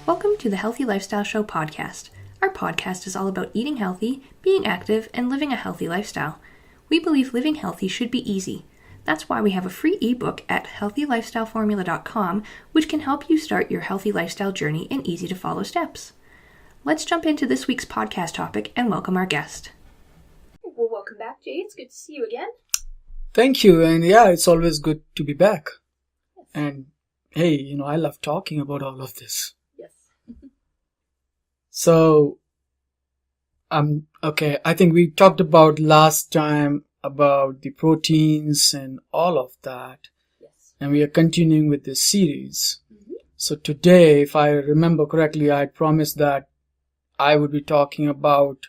Welcome to the Healthy Lifestyle Show podcast. Our podcast is all about eating healthy, being active, and living a healthy lifestyle. We believe living healthy should be easy. That's why we have a free ebook at healthylifestyleformula.com, which can help you start your healthy lifestyle journey in easy-to-follow steps. Let's jump into this week's podcast topic and welcome our guest. Well, welcome back, Jay. It's good to see you again. Thank you. And yeah, it's always good to be back. Yes. And hey, I love talking about all of this. Yes. So, okay, I think we talked about last time about the proteins and all of that. Yes. And we are continuing with this series. Mm-hmm. So today, if I remember correctly, I had promised that I would be talking about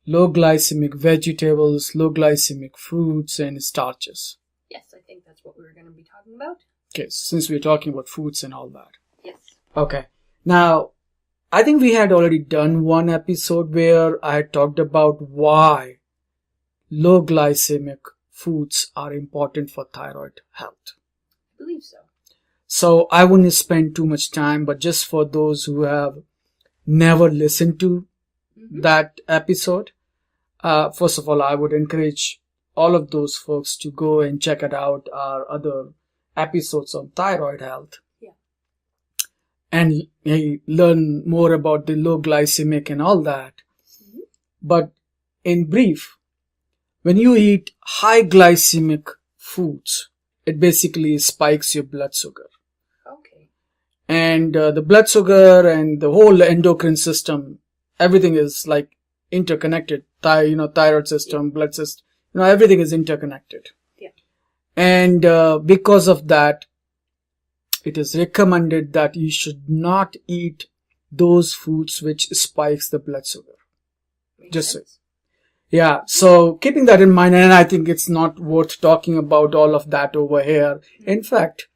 low glycemic vegetables, low glycemic fruits, and starches. Yes, I think that's what we were going to be talking about. Okay, since we're talking about foods and all that. Yes. Okay. Now, I think we had already done one episode where I had talked about why low glycemic foods are important for thyroid health. I believe so. So I wouldn't spend too much time, but just for those who have never listened to that episode, first of all, I would encourage all of those folks to go and check it out, our other episodes on thyroid health. Yeah. And learn more about the low glycemic and all that. Mm-hmm. But in brief, when you eat high glycemic foods, it basically spikes your blood sugar. Okay. And the blood sugar and the whole endocrine system, everything is like interconnected. Thyroid system, blood system, everything is interconnected. Yeah. And because of that, it is recommended that you should not eat those foods which spikes the blood sugar. Makes sense. Yeah, so keeping that in mind, and I think it's not worth talking about all of that over here. Mm-hmm. In fact,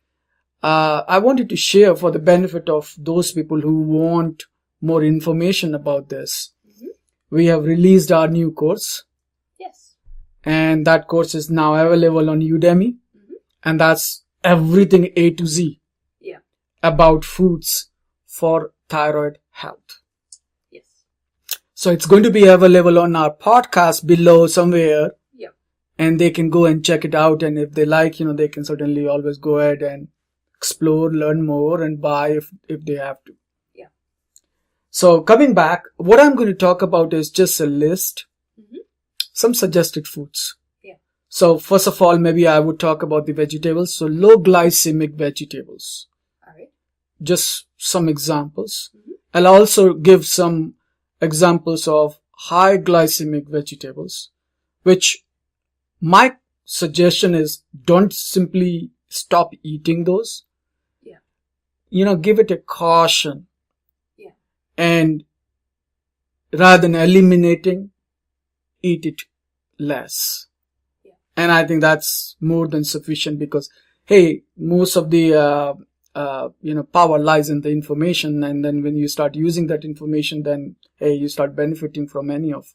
I wanted to share for the benefit of those people who want more information about this. Mm-hmm. We have released our new course. Yes. And that course is now available on Udemy. Mm-hmm. And that's everything A to Z. Yeah. About foods for thyroid health. Yes. So it's going to be available on our podcast below somewhere. Yeah. And they can go and check it out. And if they like, they can certainly always go ahead and explore, learn more, and buy if they have to. Yeah. So coming back, what I'm going to talk about is just a list, some suggested foods. Yeah. So first of all, maybe I would talk about the vegetables. So low glycemic vegetables. All right. Just some examples. I'll also give some examples of high glycemic vegetables, which my suggestion is don't simply stop eating those. Yeah. Give it a caution. Yeah. And rather than eliminating, eat it less. Yeah. And I think that's more than sufficient because, hey, most of the power lies in the information, and then when you start using that information, then hey, you start benefiting from any of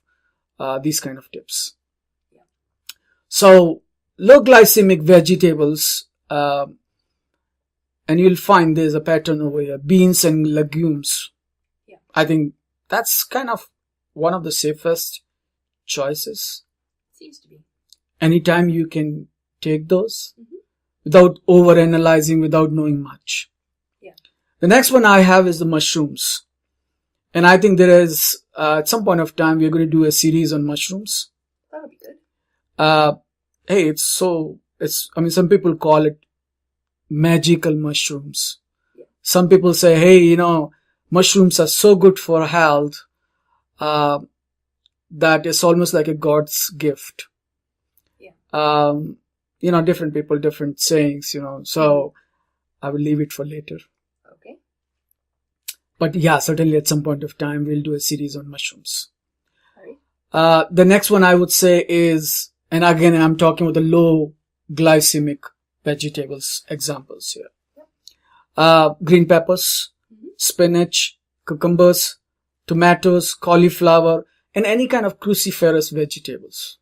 these kind of tips. Yeah. So low glycemic vegetables, and you'll find there's a pattern over here: beans and legumes. Yeah. I think that's kind of one of the safest choices. Seems to be. Anytime you can take those. Without over-analyzing, without knowing much. Yeah. The next one I have is the mushrooms. And I think there is, at some point of time, we're going to do a series on mushrooms. That'll be good. Hey, some people call it magical mushrooms. Yeah. Some people say, hey, mushrooms are so good for health, that it's almost like a God's gift. Yeah. Different people, different sayings, so I will leave it for later. Okay. But yeah, certainly at some point of time, we'll do a series on mushrooms. All right. The next one I would say is, and again, I'm talking about the low glycemic vegetables examples here. Yep. Green peppers, spinach, cucumbers, tomatoes, cauliflower, and any kind of cruciferous vegetables.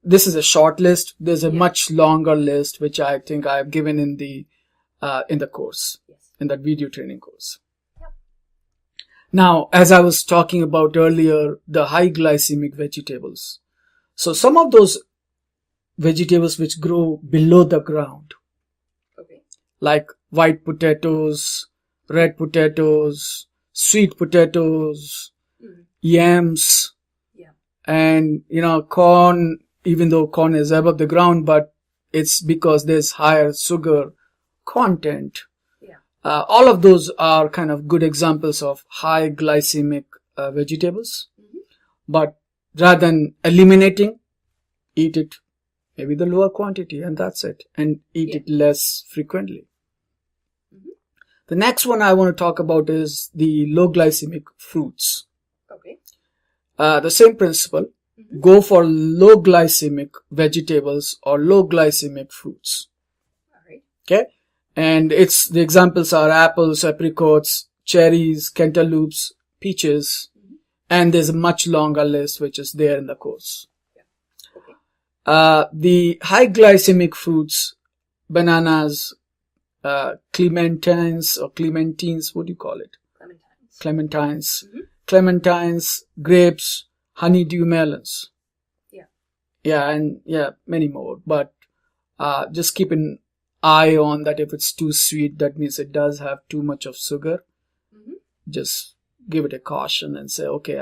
This is a short list. There's a much longer list, which I think I have given in the course, in that video training course. Now, as I was talking about earlier, the high glycemic vegetables. So some of those vegetables which grow below the ground, Okay. like white potatoes, red potatoes, sweet potatoes, yams, Yeah. and, corn, even though corn is above the ground, but it's because there's higher sugar content. Yeah. All of those are kind of good examples of high glycemic vegetables. But rather than eliminating, eat it maybe the lower quantity, and that's it. And eat it less frequently. The next one I want to talk about is the low glycemic fruits. Okay. The same principle. Go for low glycemic vegetables or low glycemic fruits. All right. Okay. And the examples are apples, apricots, cherries, cantaloupes, peaches, and there's a much longer list which is there in the course. Okay. The high glycemic fruits, bananas, clementines, what do you call it? Clementines. Clementines, grapes, honeydew melons. Yeah. Yeah, and many more. But just keep an eye on that. If it's too sweet, that means it does have too much of sugar. Just give it a caution and say, okay,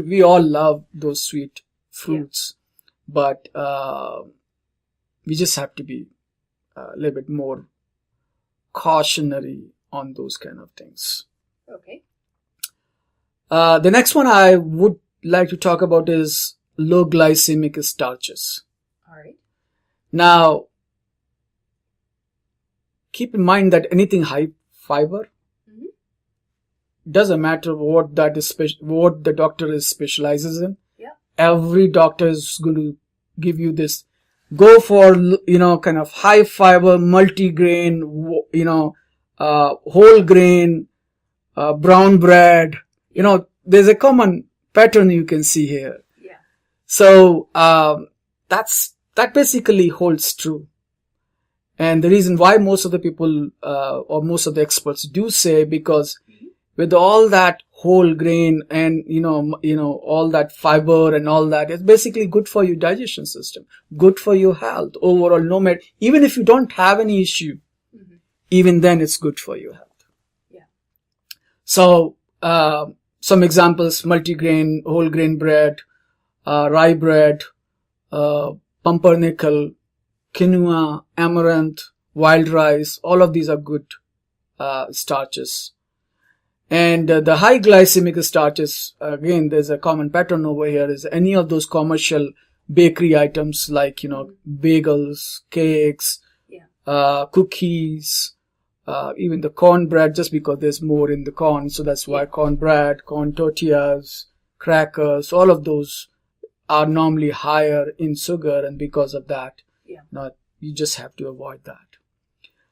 we all love those sweet fruits, but we just have to be a little bit more cautionary on those kind of things. Okay. The next one I would like to talk about is low glycemic starches. All right. Now, keep in mind that anything high fiber, doesn't matter what what the doctor specializes in. Yeah. Every doctor is going to give you this. Go for, kind of high fiber, multigrain, whole grain, brown bread. There's a common pattern you can see here. Yeah. So, that basically holds true. And the reason why most of the people, or most of the experts do say, because with all that whole grain and, all that fiber and all that, it's basically good for your digestion system, good for your health overall, no matter, even if you don't have any issue, even then it's good for your health. Yeah. So, some examples, multigrain, whole grain bread, rye bread, pumpernickel, quinoa, amaranth, wild rice, all of these are good, starches. And the high glycemic starches, again, there's a common pattern over here, is any of those commercial bakery items like, bagels, cakes, cookies, even the cornbread, just because there's more in the corn. So that's why cornbread, corn tortillas, crackers, all of those are normally higher in sugar. And because of that, you just have to avoid that.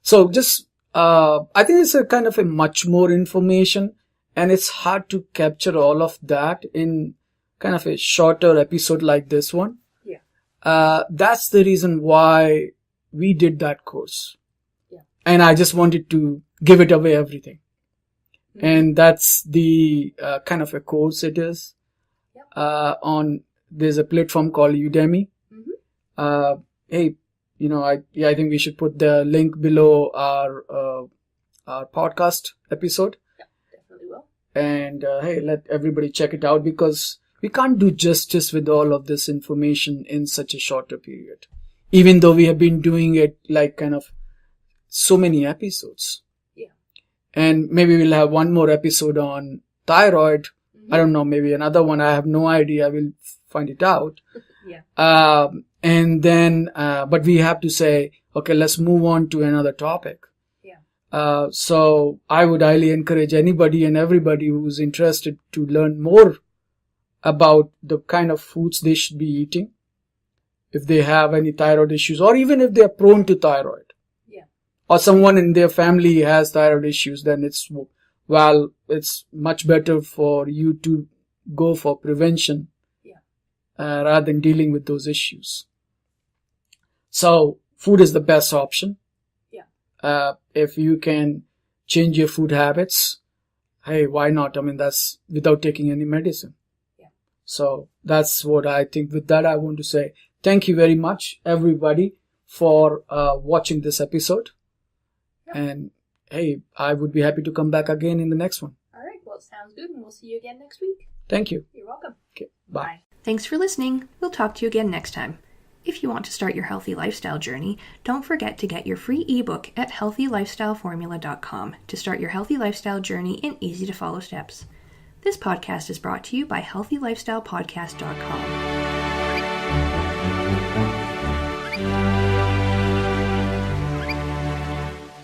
So just, I think it's a kind of a much more information, and it's hard to capture all of that in kind of a shorter episode like this one. Yeah. That's the reason why we did that course. Yeah. And I just wanted to give it away everything. And that's the kind of a course it is. There's a platform called Udemy. Hey, I think we should put the link below our podcast episode. Yeah, definitely will. And hey, let everybody check it out, because we can't do justice with all of this information in such a shorter period, even though we have been doing it like kind of so many episodes. Yeah. And maybe we'll have one more episode on thyroid. I don't know, maybe another one. I have no idea. We'll find it out. Yeah. And then, but we have to say, okay, let's move on to another topic. Yeah. So I would highly encourage anybody and everybody who's interested to learn more about the kind of foods they should be eating if they have any thyroid issues, or even if they're prone to thyroid. Yeah. Or someone in their family has thyroid issues, then it's much better for you to go for prevention rather than dealing with those issues. So food is the best option. Yeah. If you can change your food habits, hey, why not? I mean, that's without taking any medicine. Yeah. So that's what I think. With that, I want to say thank you very much, everybody, for watching this episode. Yep. And hey, I would be happy to come back again in the next one. All right. Well, sounds good, and we'll see you again next week. Thank you. You're welcome. Okay, bye. Thanks for listening. We'll talk to you again next time. If you want to start your healthy lifestyle journey, don't forget to get your free ebook at healthylifestyleformula.com to start your healthy lifestyle journey in easy to follow steps. This podcast is brought to you by healthylifestylepodcast.com.